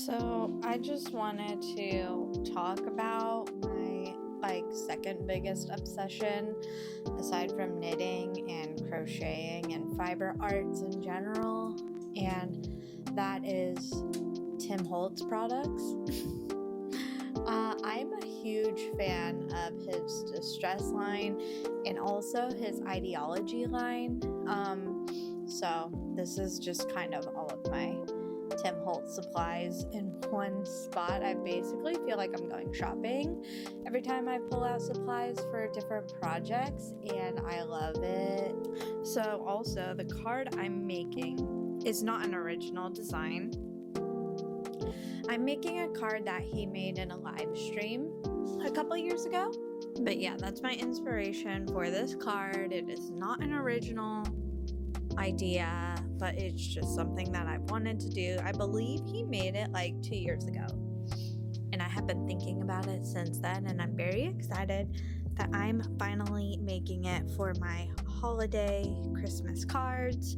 So I just wanted to talk about my second biggest obsession aside from knitting and crocheting and fiber arts in general, and that is Tim Holtz products. I'm a huge fan of his distress line and also his ideology line. So this is just kind of all of my Tim Holtz supplies in one spot. I basically feel like I'm going shopping every time I pull out supplies for different projects, and I love it. So also, the card I'm making is not an original design. I'm making a card that he made in a live stream a couple years ago. But yeah, that's my inspiration for this card. It is not an original idea, but it's just something that I've wanted to do. I believe he made it like 2 years ago, and I have been thinking about it since then, and I'm very excited that I'm finally making it for my holiday Christmas cards.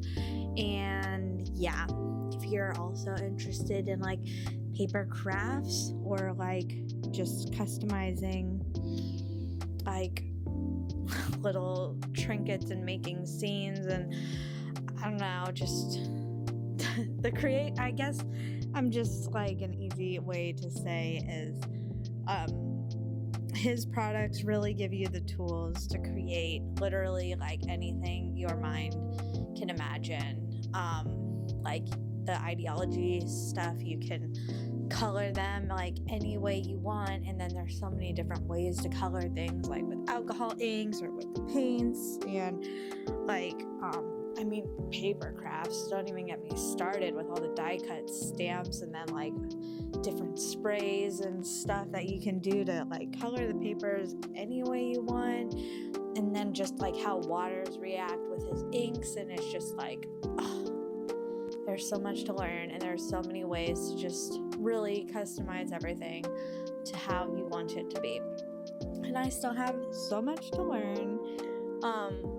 And yeah, if you're also interested in like paper crafts or like just customizing like little trinkets and making scenes, and I don't know, just I guess I'm just like, an easy way to say is his products really give you the tools to create literally like anything your mind can imagine. Like the ideology stuff, you can color them like any way you want, and then there's so many different ways to color things, like with alcohol inks or with the paints, and like I mean, paper crafts, don't even get me started with all the die cut stamps and then like different sprays and stuff that you can do to like color the papers any way you want. And then just like how waters react with his inks, and it's just like, oh, there's so much to learn, and there's so many ways to just really customize everything to how you want it to be. And I still have so much to learn,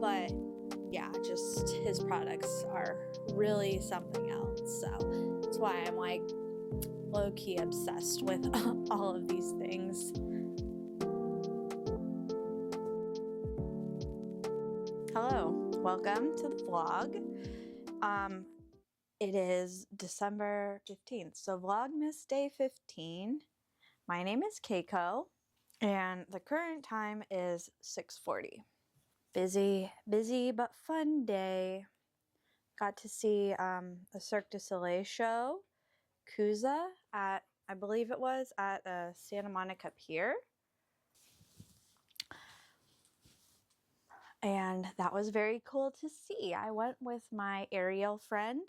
but yeah, just his products are really something else. So that's why I'm like low-key obsessed with all of these things. Hello, welcome to the vlog. It is December 15th, so Vlogmas Day 15. My name is Keiko, and the current time is 6:40. Busy but fun day. Got to see the Cirque du Soleil show, Kuza, at, I believe it was, at Santa Monica Pier. And that was very cool to see. I went with my aerial friend.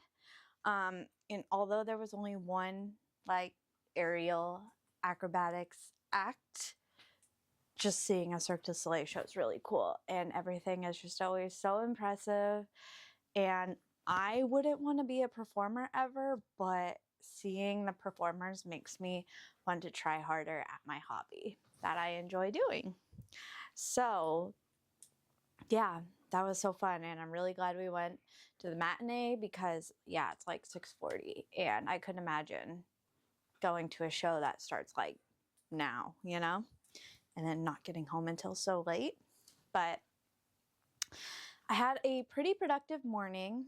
And although there was only one like aerial acrobatics act, just seeing a Cirque du Soleil show is really cool, and everything is just always so impressive. And I wouldn't want to be a performer ever, but seeing the performers makes me want to try harder at my hobby that I enjoy doing. So yeah, that was so fun, and I'm really glad we went to the matinee because yeah, it's like 6:40, and I couldn't imagine going to a show that starts like now, you know? And then not getting home until so late. But I had a pretty productive morning.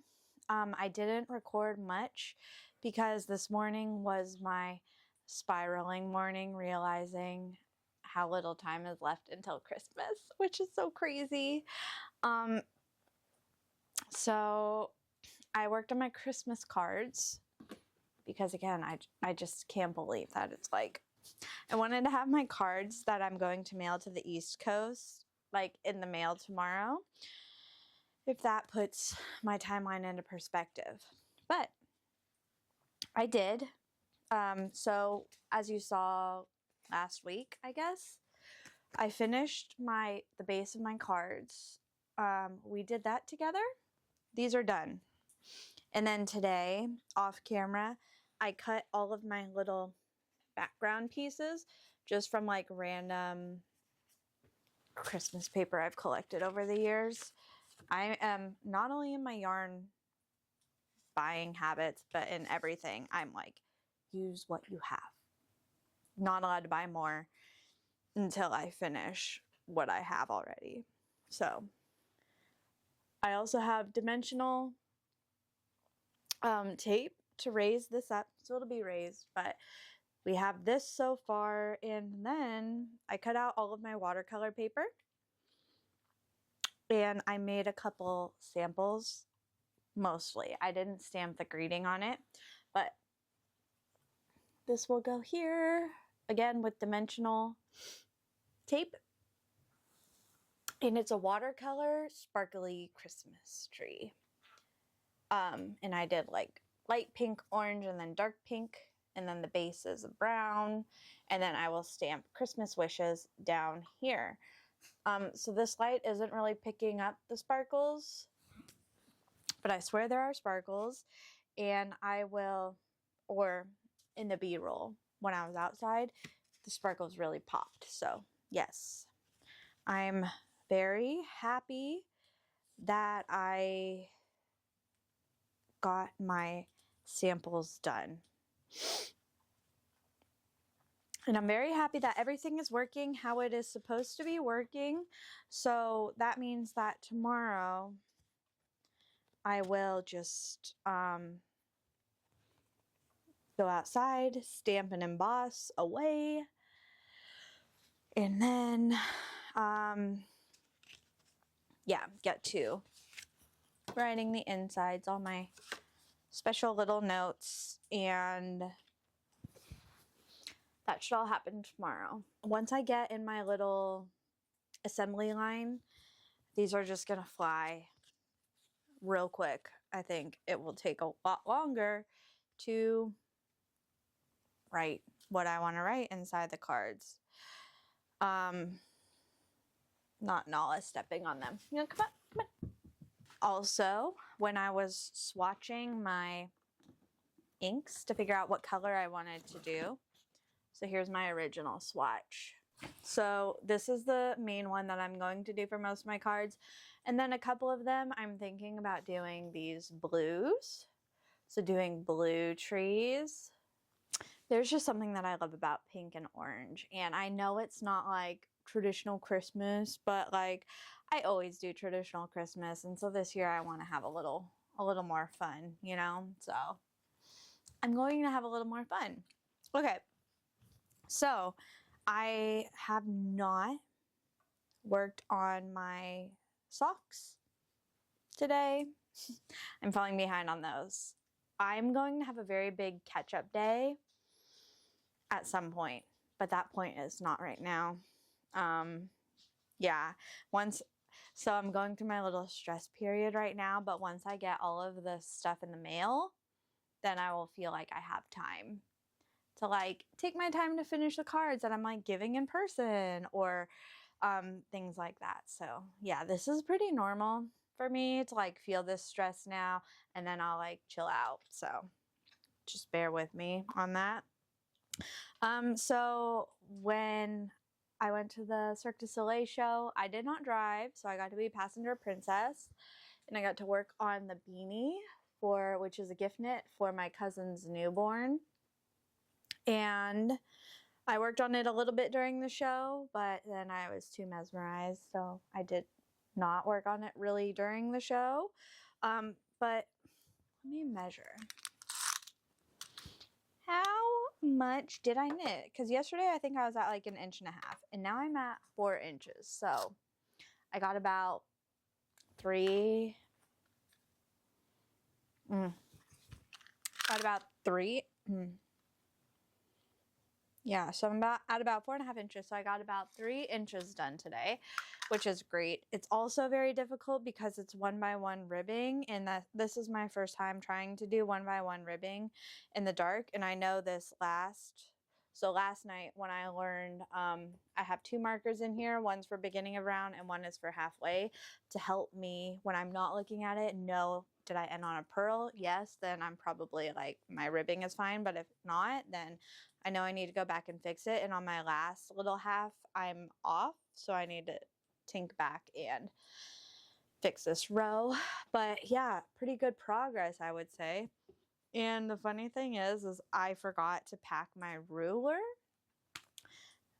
I didn't record much because this morning was my spiraling morning, realizing how little time is left until Christmas, which is so crazy. So I worked on my Christmas cards because, again, I just can't believe that it's like, I wanted to have my cards that I'm going to mail to the East Coast, like, in the mail tomorrow, if that puts my timeline into perspective. But I did. So as you saw last week, I guess, I finished the base of my cards. We did that together. These are done. And then today, off camera, I cut all of my little background pieces just from like random Christmas paper I've collected over the years. I am not only in my yarn buying habits, but in everything, I'm like use what you have. Not allowed to buy more until I finish what I have already. So I also have dimensional tape to raise this up, so it'll be raised, but we have this so far. And then I cut out all of my watercolor paper and I made a couple samples. Mostly I didn't stamp the greeting on it, but this will go here again with dimensional tape, and it's a watercolor sparkly Christmas tree. And I did like light pink, orange, and then dark pink, and then the base is brown, and then I will stamp Christmas wishes down here. So this light isn't really picking up the sparkles, but I swear there are sparkles, and I will, or in the B-roll when I was outside, the sparkles really popped. So yes, I'm very happy that I got my samples done. And I'm very happy that everything is working how it is supposed to be working. So that means that tomorrow I will just go outside, stamp and emboss away, and then yeah, get to writing the insides, all my special little notes, and that should all happen tomorrow. Once I get in my little assembly line, these are just gonna fly real quick. I think it will take a lot longer to write what I want to write inside the cards. Not Nala stepping on them. You know, come on, come on. Also, when I was swatching my inks to figure out what color I wanted to do, so here's my original swatch. So this is the main one that I'm going to do for most of my cards. And then a couple of them, I'm thinking about doing these blues. So doing blue trees. There's just something that I love about pink and orange. And I know it's not like traditional Christmas, but like I always do traditional Christmas. And so this year I want to have a little more fun, you know? So I'm going to have a little more fun. Okay. So I have not worked on my socks today. I'm falling behind on those. I'm going to have a very big catch-up day at some point, but that point is not right now. Yeah, so I'm going through my little stress period right now, but once I get all of this stuff in the mail, then I will feel like I have time to like take my time to finish the cards that I'm like giving in person, or things like that. So yeah, this is pretty normal for me to like feel this stress now, and then I'll like chill out. So just bear with me on that. So when I went to the Cirque du Soleil show, I did not drive, so I got to be passenger princess, and I got to work on the beanie which is a gift knit for my cousin's newborn. And I worked on it a little bit during the show, but then I was too mesmerized, so I did not work on it really during the show. But let me measure. How much did I knit? Because yesterday I think I was at like 1.5 inches, and now I'm at 4 inches. So I got about 3. Yeah, so I'm at about 4.5 inches. So I got about 3 inches done today, which is great. It's also very difficult because it's 1x1 ribbing, and this is my first time trying to do 1x1 ribbing in the dark. And I know this last night when I learned, I have 2 markers in here. One's for beginning of round and one is for halfway, to help me when I'm not looking at it know, did I end on a purl? Yes, then I'm probably like my ribbing is fine. But if not, then I know I need to go back and fix it. And on my last little half, I'm off. So I need to tink back and fix this row. But yeah, pretty good progress, I would say. And the funny thing is I forgot to pack my ruler.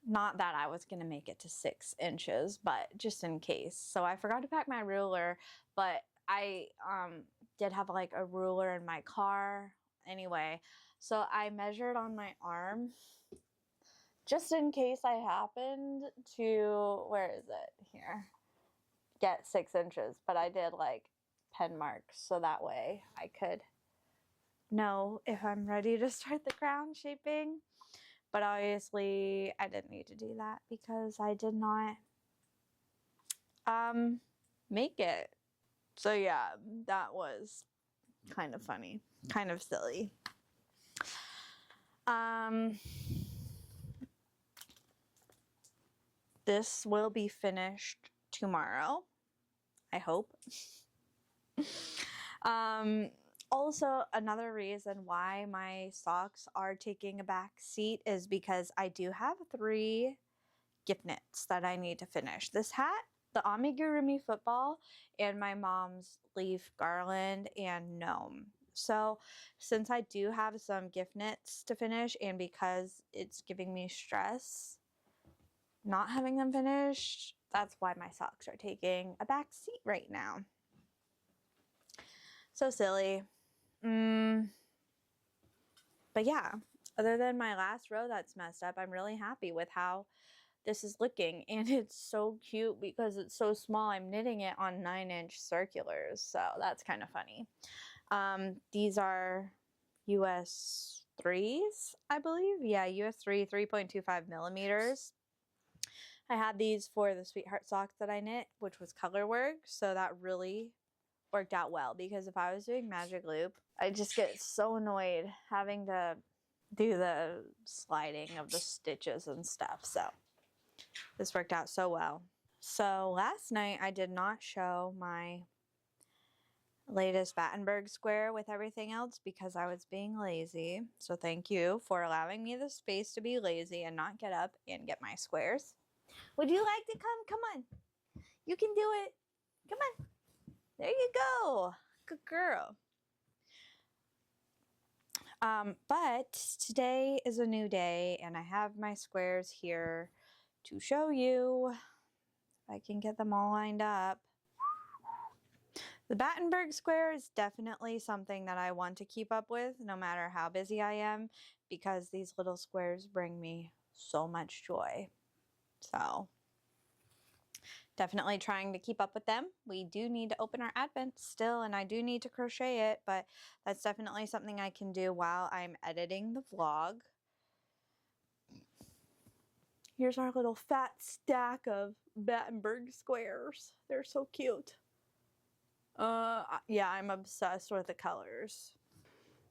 Not that I was going to make it to 6 inches, but just in case. So I forgot to pack my ruler, but I did have like a ruler in my car anyway. So I measured on my arm just in case I happened to, where is it? Here. Get 6 inches, but I did like pen marks so that way I could know if I'm ready to start the crown shaping. But obviously I didn't need to do that because I did not make it. So yeah, that was kind of funny, kind of silly. This will be finished tomorrow, I hope. Also, another reason why my socks are taking a back seat is because I do have 3 gift knits that I need to finish. This hat, the amigurumi football, and my mom's leaf garland and gnome. So since I do have some gift knits to finish, and because it's giving me stress not having them finished, that's why my socks are taking a back seat right now. So silly. But yeah, other than my last row that's messed up, I'm really happy with how this is looking. And it's so cute because it's so small. I'm knitting it on 9-inch circulars, so that's kind of funny. These are US 3s, I believe. Yeah, US 3, 3.25 millimeters. I had these for the Sweetheart socks that I knit, which was color work, so that really worked out well, because if I was doing magic loop, I just get so annoyed having to do the sliding of the stitches and stuff. So this worked out so well. So last night I did not show my latest Battenberg square with everything else because I was being lazy. So thank you for allowing me the space to be lazy and not get up and get my squares. Would you like to come? Come on. You can do it. Come on. There you go. Good girl. But today is a new day and I have my squares here to show you. If I can get them all lined up. The Battenberg square is definitely something that I want to keep up with no matter how busy I am, because these little squares bring me so much joy. So definitely trying to keep up with them. We do need to open our advent still, and I do need to crochet it, but that's definitely something I can do while I'm editing the vlog. Here's our little fat stack of Battenberg squares. They're so cute. Yeah, I'm obsessed with the colors.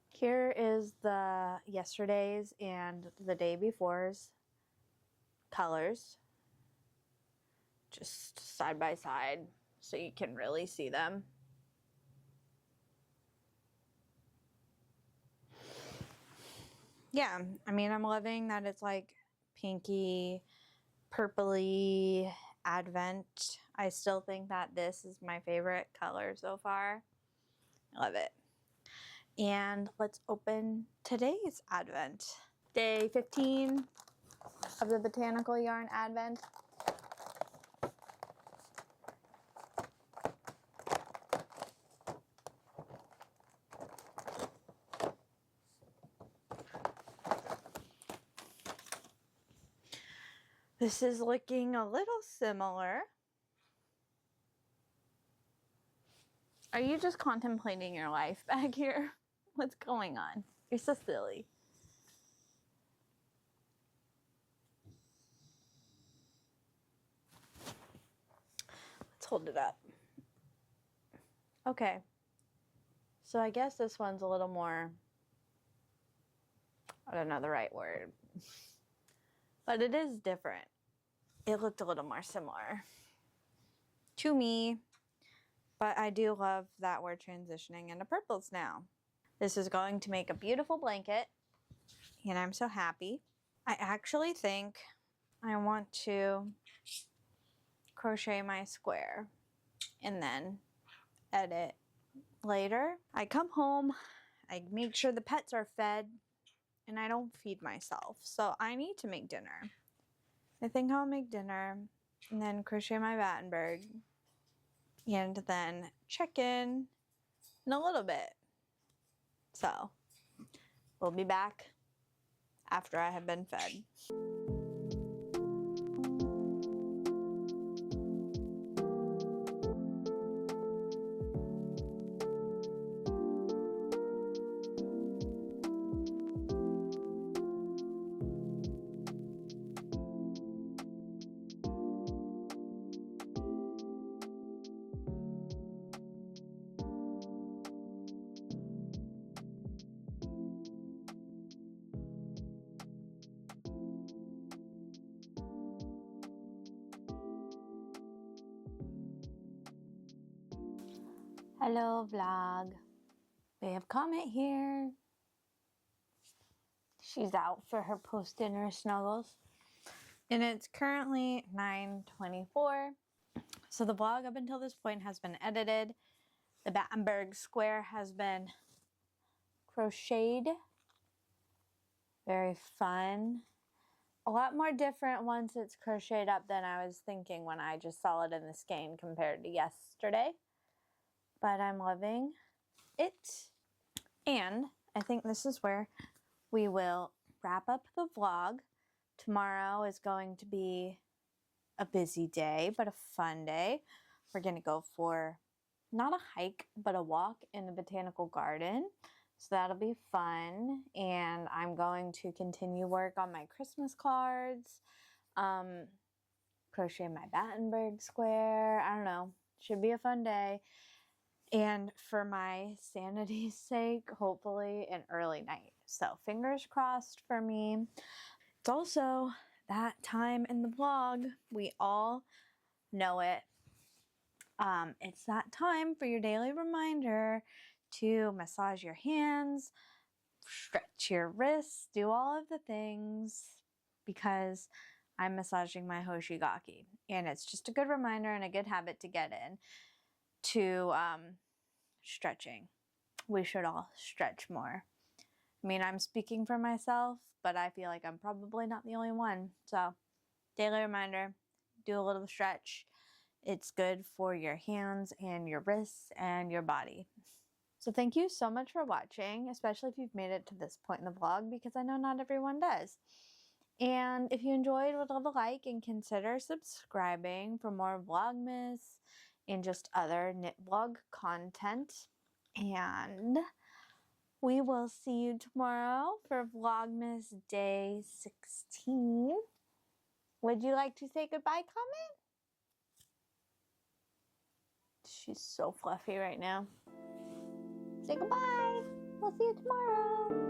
Here is the yesterday's and the day before's colors. Just side by side so you can really see them. Yeah, I mean, I'm loving that it's like pinky, purpley advent. I still think that this is my favorite color so far. I love it. And let's open today's advent. Day 15 of the Botanical Yarn Advent. This is looking a little similar. Are you just contemplating your life back here? What's going on? You're so silly. Let's hold it up. Okay. So I guess this one's a little more, I don't know the right word, but it is different. It looked a little more similar to me, but I do love that we're transitioning into purples now. This is going to make a beautiful blanket, and I'm so happy. I actually think I want to crochet my square and then edit later. I come home I make sure the pets are fed, and I don't feed myself. So I need to make dinner. I think I'll make dinner and then crochet my Battenberg and then check in a little bit. So we'll be back after I have been fed. Hello vlog. We have Comet here. She's out for her post-dinner snuggles. And it's currently 9:24. So the vlog up until this point has been edited. The Battenberg square has been crocheted. Very fun. A lot more different once it's crocheted up than I was thinking when I just saw it in the skein compared to yesterday. But I'm loving it. And I think this is where we will wrap up the vlog. Tomorrow is going to be a busy day, but a fun day. We're going to go for not a hike, but a walk in the botanical garden. So that'll be fun. And I'm going to continue work on my Christmas cards, crochet my Battenberg square. I don't know. Should be a fun day. And for my sanity's sake, hopefully an early night. So fingers crossed for me. It's also that time in the vlog. We all know it. It's that time for your daily reminder to massage your hands, stretch your wrists, do all of the things, because I'm massaging my Hoshigaki. And it's just a good reminder and a good habit to get in to stretching. We should all stretch more. I mean, I'm speaking for myself, but I feel like I'm probably not the only one. So, daily reminder, do a little stretch. It's good for your hands and your wrists and your body. So thank you so much for watching, especially if you've made it to this point in the vlog, because I know not everyone does. And if you enjoyed, would love a like and consider subscribing for more vlogmas and just other knit vlog content. And we will see you tomorrow for Vlogmas Day 16. Would you like to say goodbye, Comet? She's so fluffy right now. Say goodbye. We'll see you tomorrow.